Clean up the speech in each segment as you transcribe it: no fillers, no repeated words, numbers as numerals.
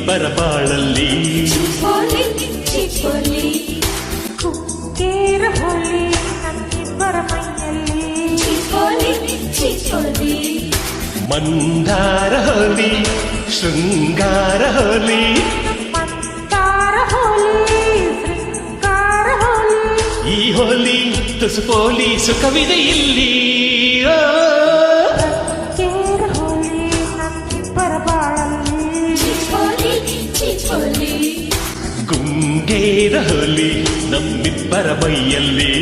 ನಮ್ಮಿಬ್ಬರ ಬಾಳಲ್ಲಿ ಕುಕ್ಕೇರ ಹೋಲಿ ನಮ್ಮಿಬ್ಬರ ಮೈಯಲ್ಲಿ ಮಂದಾರ ಹೋಲಿ ಶೃಂಗಾರ ಹೋಲಿ ಮಂದಾರ ಹೋಲಿ ಶೃಂಗಾರ ಹೋಲಿ ಈ ಹೋಲಿ ತುಸು ಪೋಲಿ ಸುಖವಿದೆ ಇಲ್ಲಿ ಕುಕ್ಕೇರ ಹೋಲಿ ನಮ್ಮಿಬ್ಬರ ಬಾಳಲ್ಲಿ ಗುಂಗೇರ ಹೋಲಿ ನಮ್ಮಿಬ್ಬರ ಮೈಯಲ್ಲಿ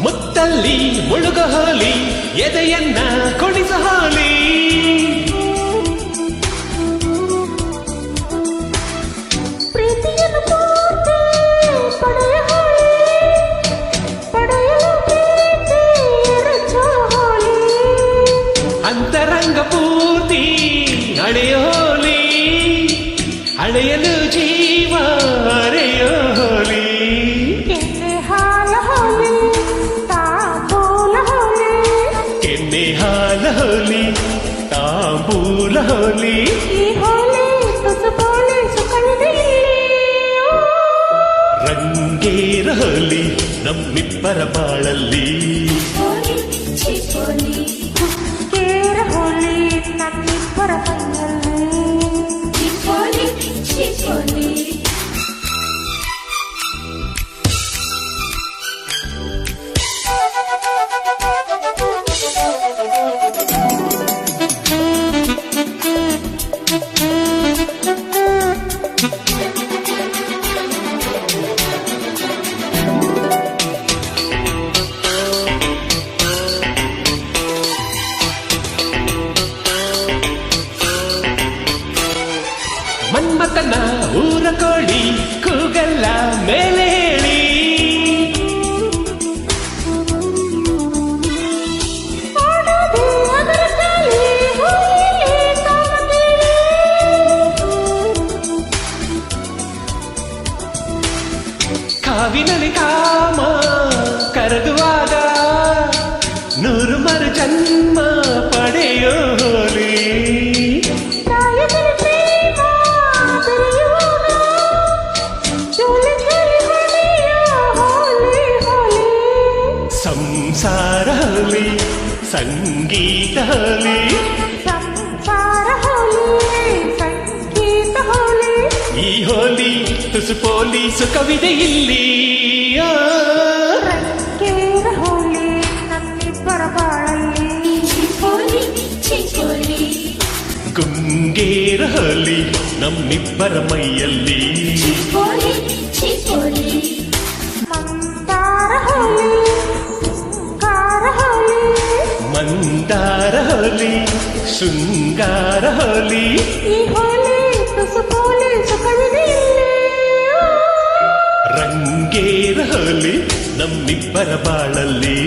ಮುತ್ತಲ್ಲಿ ಮುಳುಗ ಹೋಲಿ ಎದೆಯನ್ನ ಕೊಡಿಸ ಹೋಲಿ ಪ್ರೀತಿಯನ್ನು ಪೂರ್ತಿ ಪಡೆಯ ಪಡೆಯಲು ಪ್ರೀತಿ ಎರಚೋ ಹೋಲಿ ಅಂತರಂಗ ಪೂರ್ತಿ ಅಳೆಯೋ ಹೋಲಿ ಅಳೆಯಲು ಜೀವ ಅರೆಯೋ ಹೋಲಿ ಕೆನ್ನೆ ಹಾಲ ಹೋಲಿ ತಾಂಬೂಲ ಹೋಲಿ ಕೆನ್ನೆ ಹಾಲ ಹೋಲಿ ತಾಂಬೂಲ ಹೋಲಿ ಈ ಹೋಲಿ ತುಸು ಪೋಲಿ ಸುಖವಿದೆ ರಂಗೇರ ಹೋಲಿ ನಮ್ಮಿಬ್ಬರ ಬಾಳಲ್ಲಿ ಕೇರ ಹೋಲಿ ನಮ್ಮಿಬ್ಬರ ಮೈಯಲ್ಲಿ ಮನ್ಮತನ ಊರ ಕೋಳಿ ಕೂಗಲ್ಲ ಮೇಲೆ ಹೇಳಿ ಕಾವಿನಲ್ಲಿ ಕಾಮ ಕರಗುವಾಗ ನೂರು ಮರು ಜನ್ಮ ಪಡೆಯೋ ಹೋಲಿ ಸಂಸಾರ ಹೋಲಿ ಸಂಗೀತ ಹೋಲಿ ಸಂಸಾರ ಹೋಲಿ ಸಂಗೀತ ಹೋಲಿ ಈ ಹೋಲಿ ತುಸು ಪೋಲಿ ಸುಖವಿದೆ ಇಲ್ಲಿ ರಂಗೇರ ಹೋಲಿ ನಮ್ಮಿಬ್ಬರ ಬಾಳಲ್ಲಿ ಗುಂಗೇರ ಹೋಲಿ ನಮ್ಮಿಬ್ಬರ ಮೈಯಲ್ಲಿ ಮಂದಾರ ಹೋಲಿ ಶೃಂಗಾರ ಹೋಲಿ ಮಂದಾರ ಹೋಲಿ ಶೃಂಗಾರ ಹೋಲಿ ಈ ಹೋಲಿ ತುಸು ಪೋಲಿ ಸುಖವಿದೆ ರಂಗೇರ ಹೋಲಿ ನಮ್ಮಿಬ್ಬರ ಬಾಳಲ್ಲಿ